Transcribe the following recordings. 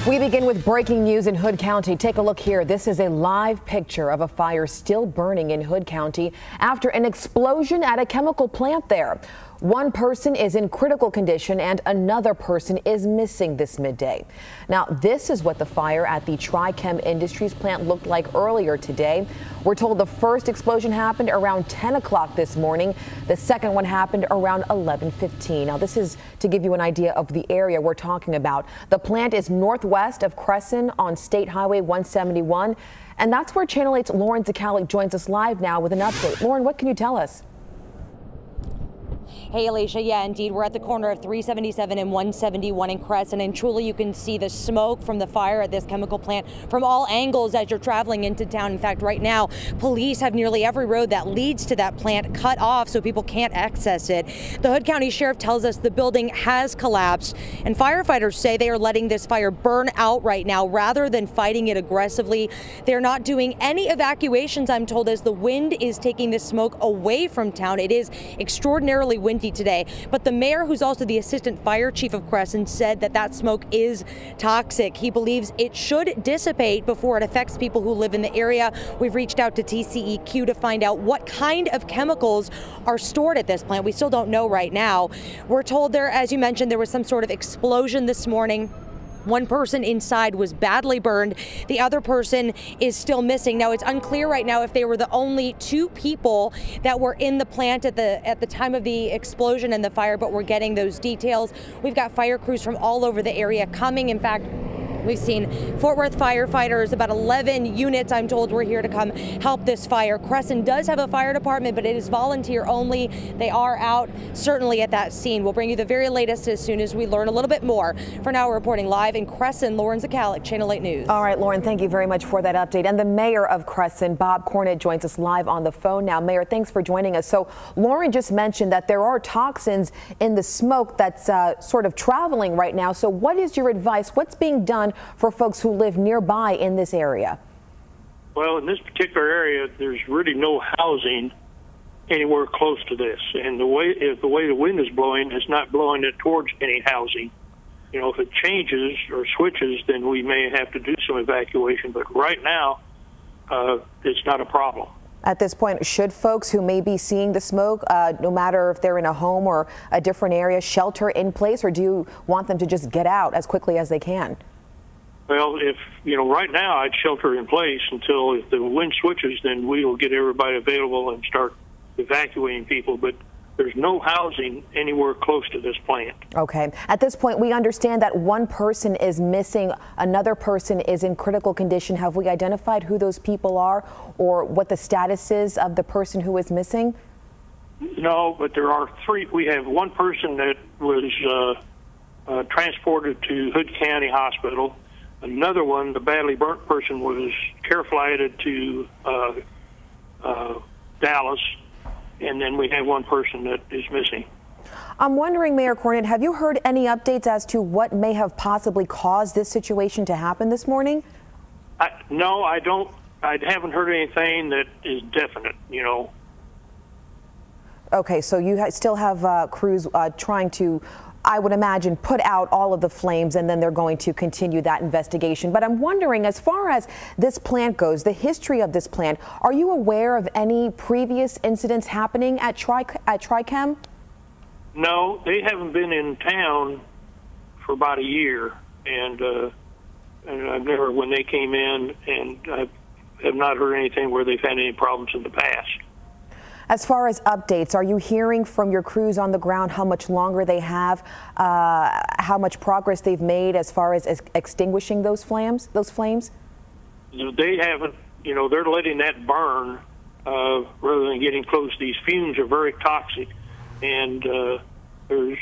We begin with breaking news in Hood County. Take a look here. This is a live picture of a fire still burning in Hood County after an explosion at a chemical plant there. One person is in critical condition and another person is missing this midday. Now, this is what the fire at the Trichem Industries plant looked like earlier today. We're told the first explosion happened around 10 o'clock this morning. The second one happened around 11:15. Now, this is to give you an idea of the area we're talking about. The plant is northwest of Crescent on State Highway 171. And that's where Channel 8's Lauren Zakalik joins us live now with an update. Lauren, what can you tell us? Hey, Alicia. Yeah, indeed. We're at the corner of 377 and 171 in Crescent, and truly you can see the smoke from the fire at this chemical plant from all angles as you're traveling into town. In fact, right now, police have nearly every road that leads to that plant cut off so people can't access it. The Hood County Sheriff tells us the building has collapsed, and firefighters say they are letting this fire burn out right now rather than fighting it aggressively. They're not doing any evacuations, I'm told, as the wind is taking the smoke away from town. It is extraordinarily windy today, but the mayor, who's also the assistant fire chief of Crescent, said that that smoke is toxic. He believes it should dissipate before it affects people who live in the area. We've reached out to TCEQ to find out what kind of chemicals are stored at this plant. We still don't know right now. We're told there, as you mentioned, there was some sort of explosion this morning. One person inside was badly burned. The other person is still missing. Now, it's unclear right now if they were the only two people that were in the plant at the time of the explosion and the fire, but we're getting those details. We've got fire crews from all over the area coming. In fact, we've seen Fort Worth firefighters, about 11 units, I'm told, were here to come help this fire. Crescent does have a fire department, but it is volunteer only. They are out certainly at that scene. We'll bring you the very latest as soon as we learn a little bit more. For now, we're reporting live in Crescent, Lauren Zakalik, Channel 8 News. All right, Lauren, thank you very much for that update. And the mayor of Crescent, Bob Cornett, joins us live on the phone now. Mayor, thanks for joining us. So Lauren just mentioned that there are toxins in the smoke that's sort of traveling right now. So what is your advice? What's being done for folks who live nearby in this area? Well, in this particular area, there's really no housing anywhere close to this. And the way the wind is blowing, it's not blowing it towards any housing. You know, if it changes or switches, then we may have to do some evacuation. But right now, it's not a problem. At this point, should folks who may be seeing the smoke, no matter if they're in a home or a different area, shelter in place, or do you want them to just get out as quickly as they can? Well, right now I'd shelter in place until if the wind switches, then we will get everybody available and start evacuating people. But there's no housing anywhere close to this plant. Okay. At this point, we understand that one person is missing. Another person is in critical condition. Have we identified who those people are or what the status is of the person who is missing? No, but there are three. We have one person that was transported to Hood County Hospital. Another one, the badly burnt person, was care flighted to Dallas, and then we have one person that is missing. I'm wondering, Mayor Cornett, have you heard any updates as to what may have possibly caused this situation to happen this morning? No, I don't. I haven't heard anything that is definite, Okay, so you still have crews trying to, I would imagine, put out all of the flames, and then they're going to continue that investigation. But I'm wondering, as far as this plant goes, the history of this plant, are you aware of any previous incidents happening at Trichem? No, they haven't been in town for about a year, and I've never, when they came in, and I have not heard anything where they've had any problems in the past. As far as updates, are you hearing from your crews on the ground how much longer they have, how much progress they've made as far as extinguishing those flames? They haven't. They're letting that burn rather than getting close. These fumes are very toxic, and there's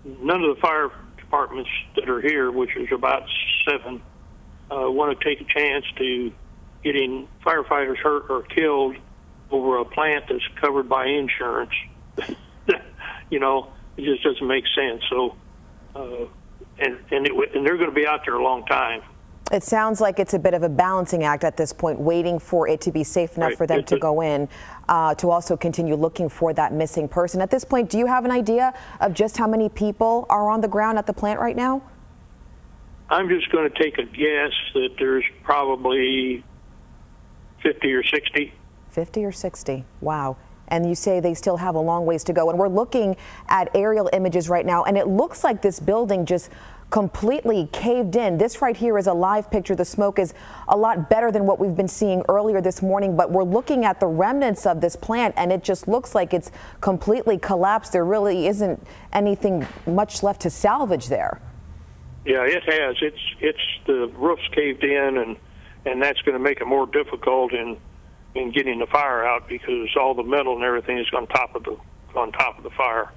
none of the fire departments that are here, which is about 7, want to take a chance to getting firefighters hurt or killed over a plant that's covered by insurance. It just doesn't make sense. So, and they're going to be out there a long time. It sounds like it's a bit of a balancing act at this point, waiting for it to be safe enough for them to go in, to also continue looking for that missing person. At this point, do you have an idea of just how many people are on the ground at the plant right now? I'm just going to take a guess that there's probably 50 or 60. 50 or 60. Wow. And you say they still have a long ways to go. And we're looking at aerial images right now, and it looks like this building just completely caved in. This right here is a live picture. The smoke is a lot better than what we've been seeing earlier this morning, but we're looking at the remnants of this plant, and it just looks like it's completely collapsed. There really isn't anything much left to salvage there. Yeah, it has. It's the roof's caved in, and that's going to make it more difficult in getting the fire out, because all the metal and everything is on top of the fire.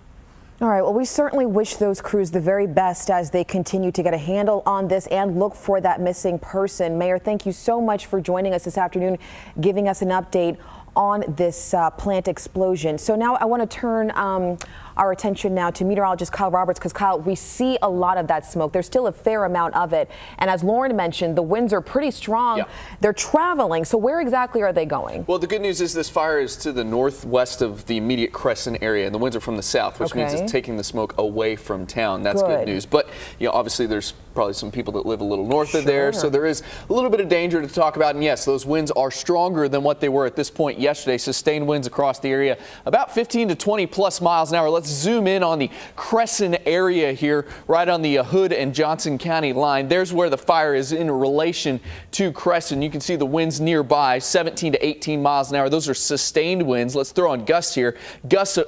All right, well, we certainly wish those crews the very best as they continue to get a handle on this and look for that missing person. Mayor, thank you so much for joining us this afternoon, giving us an update on this plant explosion. So now I want to turn our attention now to meteorologist Kyle Roberts, because Kyle, we see a lot of that smoke. There's still a fair amount of it. And as Lauren mentioned, the winds are pretty strong. Yeah. They're traveling. So where exactly are they going? Well, the good news is this fire is to the northwest of the immediate Crescent area, and the winds are from the south, which means it's taking the smoke away from town. That's good news. But obviously there's probably some people that live a little north of there, so there is a little bit of danger to talk about. And yes, those winds are stronger than what they were at this point yesterday. Sustained winds across the area, about 15 to 20 plus miles an hour. Let's zoom in on the Crescent area here, right on the Hood and Johnson County line. There's where the fire is in relation to Crescent. You can see the winds nearby, 17 to 18 miles an hour. Those are sustained winds. Let's throw on gusts here. Gusts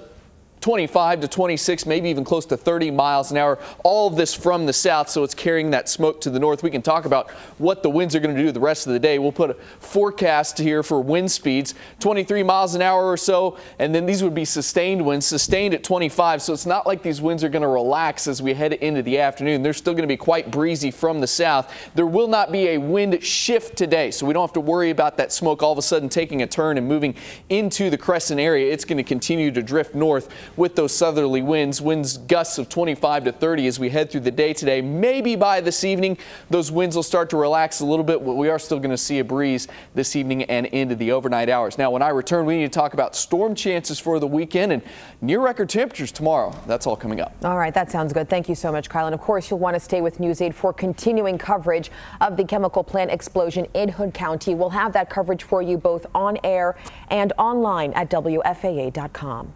25 to 26, maybe even close to 30 miles an hour. All of this from the south, so it's carrying that smoke to the north. We can talk about what the winds are going to do the rest of the day. We'll put a forecast here for wind speeds, 23 miles an hour or so, and then these would be sustained winds, sustained at 25. So it's not like these winds are going to relax as we head into the afternoon. They're still going to be quite breezy from the south. There will not be a wind shift today, so we don't have to worry about that smoke all of a sudden taking a turn and moving into the Crescent area. It's going to continue to drift north with those southerly winds gusts of 25 to 30 as we head through the day today. Maybe by this evening, those winds will start to relax a little bit, but we are still going to see a breeze this evening and into the overnight hours. Now, when I return, we need to talk about storm chances for the weekend and near record temperatures tomorrow. That's all coming up. All right, that sounds good. Thank you so much, Kyle. And of course, you'll want to stay with News 8 for continuing coverage of the chemical plant explosion in Hood County. We'll have that coverage for you both on air and online at WFAA.com.